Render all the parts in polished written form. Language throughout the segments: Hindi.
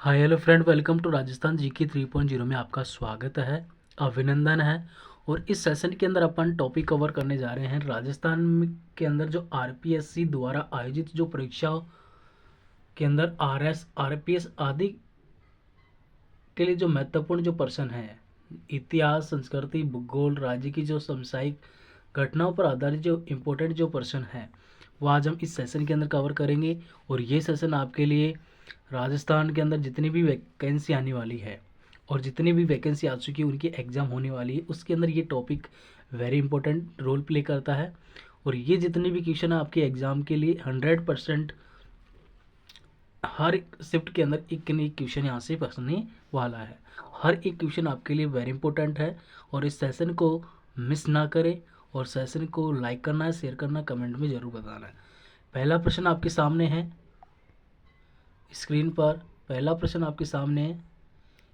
Hi hello friend, welcome to Rajasthan GK 3.0 में आपका स्वागत है, अभिनंदन है। और इस सेशन के अंदर अपन टॉपिक कवर करने जा रहे हैं के अंदर जो आरपीएससी द्वारा आयोजित जो परीक्षाओं के अंदर आरएस आरपीएस आदि के लिए जो महत्वपूर्ण जो प्रश्न है, इतिहास, संस्कृति, भूगोल, राज्य की जो समसामयिक घटनाओं पर आधारित जो इम्पोर्टेंट जो प्रश्न है वो आज हम इस सेशन के अंदर कवर करेंगे। और ये सेशन आपके लिए राजस्थान के अंदर जितनी भी वैकेंसी आने वाली है और जितनी भी वैकेंसी आ चुकी है उनकी एग्ज़ाम होने वाली है, उसके अंदर ये topic very important role play करता है। और ये जितने भी क्वेश्चन है आपके एग्ज़ाम के लिए 100% हर एक शिफ्ट के अंदर एक न एक क्वेश्चन यहाँ से फंसने वाला है। हर एक क्वेश्चन आपके लिए वेरी इंपॉर्टेंट है और इस सेशन को मिस ना करें और सेशन को लाइक करना है, शेयर करना, कमेंट में ज़रूर बताना है। पहला प्रश्न आपके सामने है स्क्रीन पर। पहला प्रश्न आपके सामने है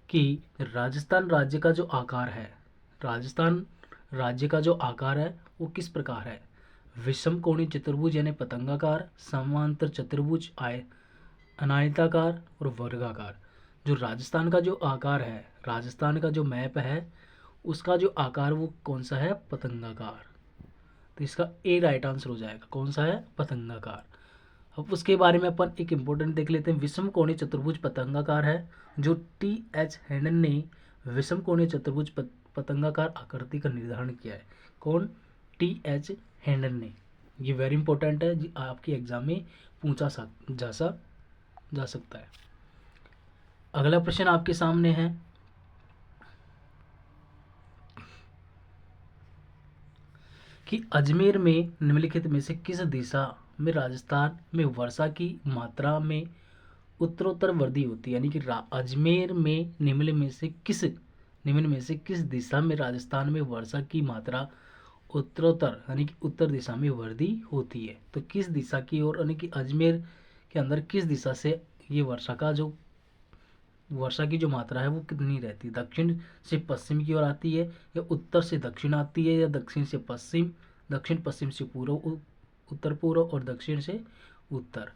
कि राजस्थान राज्य का जो आकार है, राजस्थान राज्य का जो आकार है वो किस प्रकार है? विषम कोणीय चतुर्भुज यानी पतंगाकार, समांतर चतुर्भुज, अनायताकार और वर्गाकार। जो राजस्थान का जो आकार है, राजस्थान का जो मैप है उसका जो आकार वो कौन सा है? पतंगाकार। तो इसका ए राइट आंसर हो जाएगा। कौन सा है? पतंगाकार। अब उसके बारे में अपन एक इम्पोर्टेंट देख लेते हैं। विषम कोणीय चतुर्भुज पतंगाकार है। जो टी एच हैंडन ने विषम कोणीय चतुर्भुज पतंगाकार आकृति का निर्धारण किया है। कौन? टी एच हैंडन ने। ये वेरी इंपॉर्टेंट है जी, आपकी एग्जाम में पूछा जा सकता है। अगला प्रश्न आपके सामने है कि अजमेर में निम्नलिखित में से किस दिशा में राजस्थान में वर्षा की मात्रा में उत्तरोत्तर वृद्धि होती है? यानी कि अजमेर में निम्न में से किस दिशा में राजस्थान में वर्षा की मात्रा उत्तरोत्तर यानी कि उत्तर दिशा में वृद्धि होती है? तो किस दिशा की ओर यानी कि अजमेर के अंदर किस दिशा से ये वर्षा की जो मात्रा है वो कितनी रहती है? दक्षिण से पश्चिम की ओर आती है या उत्तर से दक्षिण आती है या दक्षिण से पश्चिम, दक्षिण पश्चिम से पूर्व, उत्तर पूर्व और दक्षिण से उत्तर।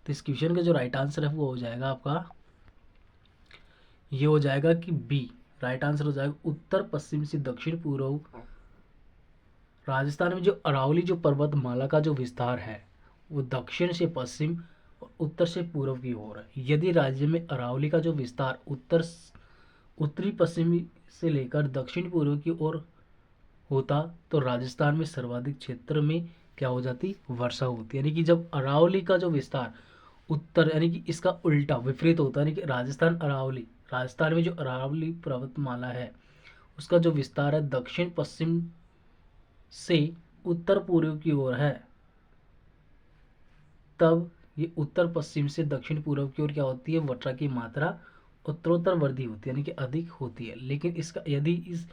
तो इस क्वेश्चन का जो राइट आंसर है वो हो जाएगा आपका, ये हो जाएगा कि बी राइट आंसर हो जाएगा, उत्तर पश्चिम से दक्षिण पूर्व। राजस्थान में जो अरावली जो पर्वतमाला का जो विस्तार है वो दक्षिण से पश्चिम और उत्तर से पूर्व की ओर है। यदि राज्य में अरावली का जो विस्तार उत्तरी पश्चिमी से लेकर दक्षिण पूर्व की ओर होता तो राजस्थान में सर्वाधिक क्षेत्र में क्या हो जाती? वर्षा होती। यानी कि जब अरावली का जो विस्तार उत्तर यानी कि इसका उल्टा विपरीत होता है, यानी कि राजस्थान में जो अरावली पर्वतमाला है उसका जो विस्तार है दक्षिण पश्चिम से उत्तर पूर्व की ओर है, तब ये उत्तर पश्चिम से दक्षिण पूर्व की ओर क्या होती है? वर्षा की मात्रा उत्तरोत्तर वृद्धि होती है यानी कि अधिक होती है। लेकिन इसका यदि इस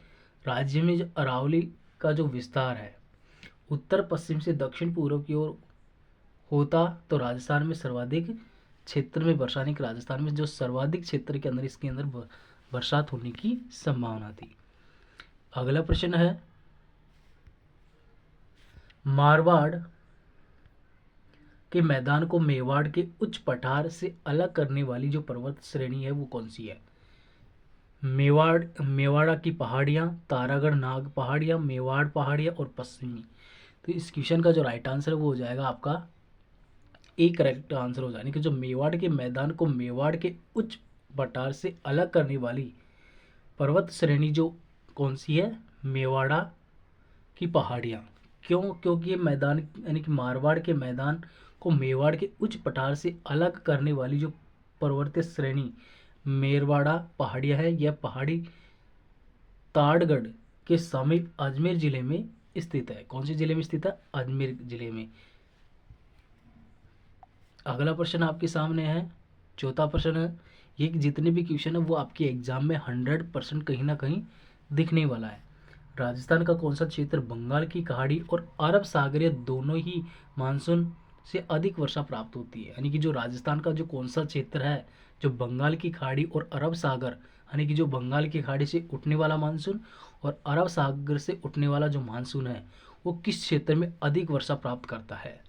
राज्य में जो अरावली का जो विस्तार है उत्तर पश्चिम से दक्षिण पूर्व की ओर होता तो राजस्थान में सर्वाधिक क्षेत्र में वर्षा, यानी कि राजस्थान में जो सर्वाधिक क्षेत्र के अंदर इसके अंदर बरसात होने की संभावना थी। अगला प्रश्न है मारवाड़ के मैदान को मेवाड़ के उच्च पठार से अलग करने वाली जो पर्वत श्रेणी है वो कौन सी है? मेवाड़ा की पहाड़ियाँ, तारागढ़ नाग पहाड़ियाँ, मेवाड़ पहाड़ियाँ और पश्चिमी। तो इस क्वेश्चन का जो राइट आंसर है वो हो जाएगा आपका ए करेक्ट आंसर हो जाने कि जो मेवाड़ के मैदान को मेवाड़ के उच्च पठार से अलग करने वाली पर्वत श्रेणी जो कौन सी है? मेवाड़ा की पहाड़ियाँ। क्यों? क्योंकि ये मैदान यानी कि मारवाड़ के मैदान को मेवाड़ के उच्च पठार से अलग करने वाली जो पर्वतीय श्रेणी मेरवाड़ा पहाड़ियाँ है, यह पहाड़ी ताड़गढ़ के समीप अजमेर जिले में स्थित है। कौन से जिले में स्थित है? अजमेर जिले में। अगला प्रश्न आपके सामने है, चौथा प्रश्न है। ये जितने भी क्वेश्चन है वो आपके एग्जाम में 100% कहीं ना कहीं दिखने वाला है। राजस्थान का कौन सा क्षेत्र बंगाल की खाड़ी और अरब सागरीय दोनों ही मानसून से अधिक वर्षा प्राप्त होती है? यानी कि जो राजस्थान का जो कौन सा क्षेत्र है जो बंगाल की खाड़ी और अरब सागर यानी कि जो बंगाल की खाड़ी से उठने वाला मानसून और अरब सागर से उठने वाला जो मानसून है वो किस क्षेत्र में अधिक वर्षा प्राप्त करता है?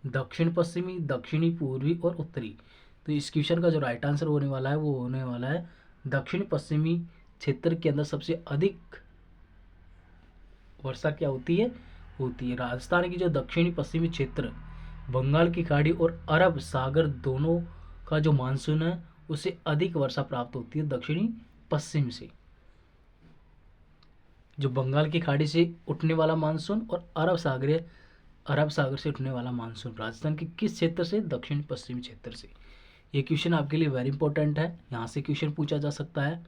दक्षिण पश्चिमी, दक्षिणी, पूर्वी और उत्तरी। तो इस क्वेश्चन का जो राइट आंसर होने वाला है वो होने वाला है दक्षिण पश्चिमी क्षेत्र के अंदर सबसे अधिक वर्षा क्या होती है राजस्थान की जो दक्षिणी पश्चिमी क्षेत्र बंगाल की खाड़ी और अरब सागर दोनों का जो मानसून है उससे अधिक वर्षा प्राप्त होती है दक्षिणी पश्चिम से। जो बंगाल की खाड़ी से उठने वाला मानसून और अरब सागर से उठने वाला मानसून राजस्थान के किस क्षेत्र से? दक्षिण पश्चिमी क्षेत्र से। ये क्वेश्चन आपके लिए वेरी इंपॉर्टेंट है, यहाँ से क्वेश्चन पूछा जा सकता है।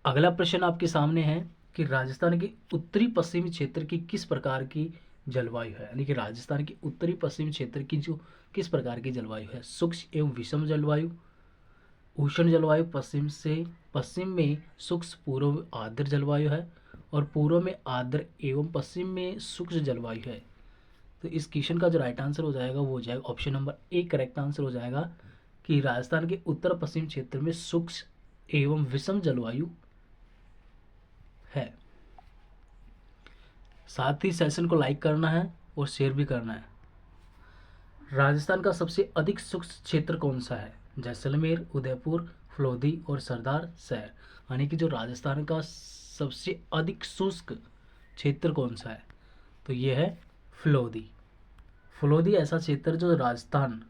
अगला प्रश्न आपके सामने है कि राजस्थान के उत्तरी पश्चिमी क्षेत्र की किस प्रकार की जलवायु है, यानी कि राजस्थान के उत्तरी पश्चिमी क्षेत्र की जो किस प्रकार की जलवायु है? शुष्क एवं विषम जलवायु, उष्ण जलवायु, पश्चिम में शुष्क, पूर्व में आर्द्र जलवायु है और पूर्व में आर्द्र एवं पश्चिम में शुष्क जलवायु है। तो इस क्वेश्चन का जो राइट आंसर हो जाएगा वो हो जाएगा option number A correct answer हो जाएगा कि राजस्थान के उत्तर पश्चिम क्षेत्र में शुष्क एवं विषम जलवायु है। साथ ही सेशन को लाइक करना है और शेयर भी करना है। राजस्थान का सबसे अधिक शुष्क क्षेत्र कौन सा है? जैसलमेर, उदयपुर, फलोदी और सरदार शहर, यानी कि जो राजस्थान का सबसे अधिक शुष्क क्षेत्र कौन सा है? तो ये है फलोदी। फलोदी ऐसा क्षेत्र जो राजस्थान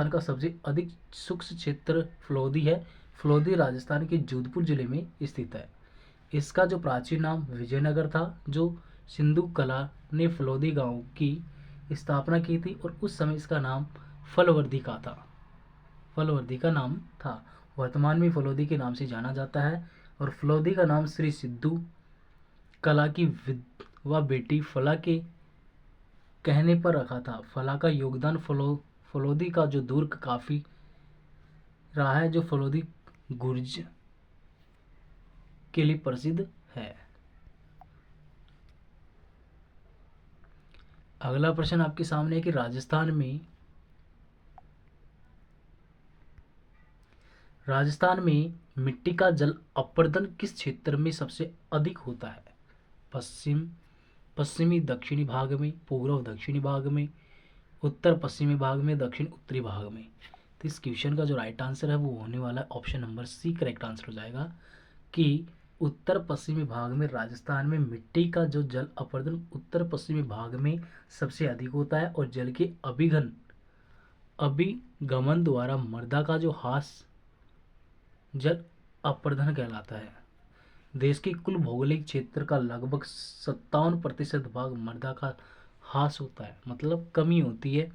का सबसे अधिक शुष्क क्षेत्र फलोदी है। फलोदी राजस्थान के जोधपुर जिले में स्थित है। इसका जो प्राचीन नाम विजयनगर था, जो सिंधु कला ने फलोदी गांव की स्थापना की थी और उस समय इसका नाम फलवर्दी का नाम था। वर्तमान में फलोदी के नाम से जाना जाता है और फलोदी का नाम श्री सिद्धू कला की विधवा बेटी फला के कहने पर रखा था। फला का योगदान फलोदी का जो दुर्ग काफी रहा है, जो फलोदी गुर्ज के लिए प्रसिद्ध है। अगला प्रश्न आपके सामने है कि राजस्थान में मिट्टी का जल अपर्दन किस क्षेत्र में सबसे अधिक होता है? पश्चिमी दक्षिणी भाग में, पूर्व दक्षिणी भाग में, उत्तर पश्चिमी भाग में, दक्षिण उत्तरी भाग में। तो इस क्वेश्चन का जो राइट आंसर है वो होने वाला है option number C correct answer हो जाएगा कि उत्तर पश्चिमी भाग में राजस्थान में मिट्टी का जो जल अपर्दन उत्तर पश्चिमी भाग में सबसे अधिक होता है और जल के अभिगमन द्वारा मृदा का जो हास जल अपर्दन कहलाता है। देश के कुल भौगोलिक क्षेत्र का लगभग 57% भाग मृदा का हास होता है, मतलब कमी होती है,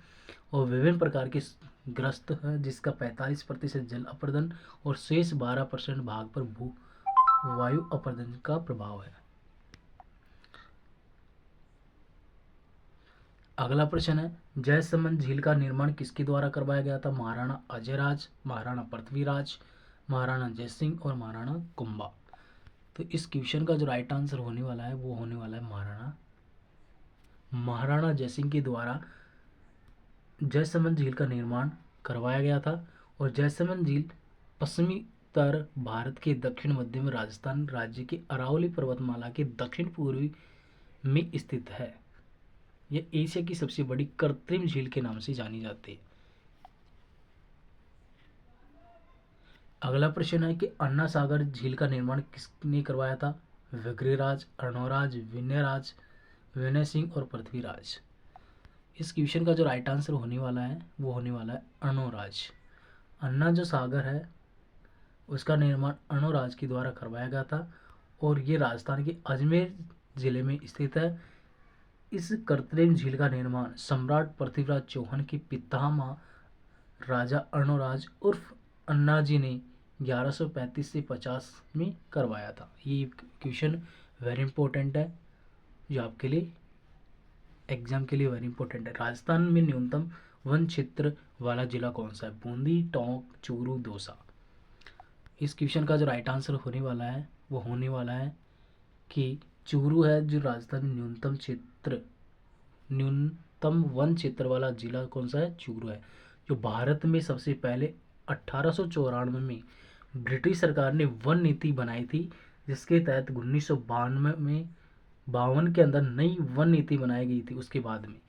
और विभिन्न प्रकार के ग्रस्त है जिसका 45% जल अपर्दन और शेष 12% भाग पर भू वायु अपर्दन का प्रभाव है। अगला प्रश्न है जयसमंद झील का निर्माण किसके द्वारा करवाया गया था? महाराणा अजयराज, महाराणा पृथ्वीराज, महाराणा जयसिंह और महाराणा कुंभा। तो इस क्वेश्चन का जो राइट आंसर होने वाला है वो होने वाला है महाराणा जयसिंह के द्वारा जयसमंद झील का निर्माण करवाया गया था। और जयसमंद झील पश्चिमी उत्तर भारत के दक्षिण मध्य में राजस्थान राज्य के अरावली पर्वतमाला के दक्षिण पूर्वी में स्थित है। यह एशिया की सबसे बड़ी कृत्रिम झील के नाम से जानी जाती है। अगला प्रश्न है कि अन्ना सागर झील का निर्माण किसने करवाया था? विग्रहराज, अर्णोराज, विनय सिंह और पृथ्वीराज। इस क्वेश्चन का जो राइट आंसर होने वाला है वो होने वाला है अर्णोराज। अन्ना जो सागर है उसका निर्माण अर्णोराज के द्वारा करवाया गया था और ये राजस्थान के अजमेर जिले में स्थित है। इस कृत्रिम झील का निर्माण सम्राट पृथ्वीराज चौहान के पितामह राजा अर्णोराज उर्फ अन्ना जी ने 1135 से 50 में करवाया था। ये क्वेश्चन वेरी इंपॉर्टेंट है, जो आपके लिए एग्जाम के लिए वेरी इंपॉर्टेंट है। राजस्थान में न्यूनतम वन क्षेत्र वाला जिला कौन सा है? बूंदी, टोंक, चूरू, दौसा। इस क्वेश्चन का जो राइट आंसर होने वाला है वो होने वाला है कि चूरू है। जो राजस्थान में न्यूनतम वन क्षेत्र वाला जिला कौन सा है? चूरू है। जो भारत में सबसे पहले 1894 में ब्रिटिश सरकार ने वन नीति बनाई थी, जिसके तहत 1992 में 52 के अंदर नई वन नीति बनाई गई थी। उसके बाद में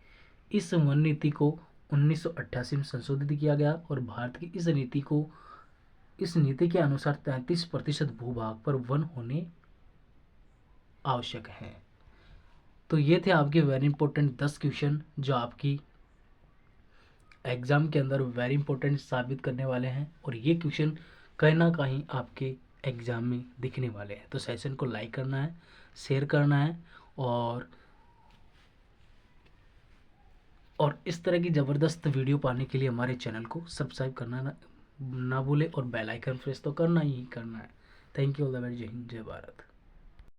इस वन नीति को 1988 में संशोधित किया गया और भारत की इस नीति के अनुसार 33% भूभाग पर वन होने आवश्यक हैं। तो ये थे आपके वेरी इंपॉर्टेंट 10 क्वेश्चन जो आपकी एग्ज़ाम के अंदर वेरी इंपॉर्टेंट साबित करने वाले हैं और ये क्वेश्चन कहीं ना कहीं आपके एग्ज़ाम में दिखने वाले हैं। तो सेशन को लाइक करना है, शेयर करना है और इस तरह की ज़बरदस्त वीडियो पाने के लिए हमारे चैनल को सब्सक्राइब करना ना भूले और बेल आइकन प्रेस तो करना ही करना है। Thank you all the very, जय हिंद, जय भारत।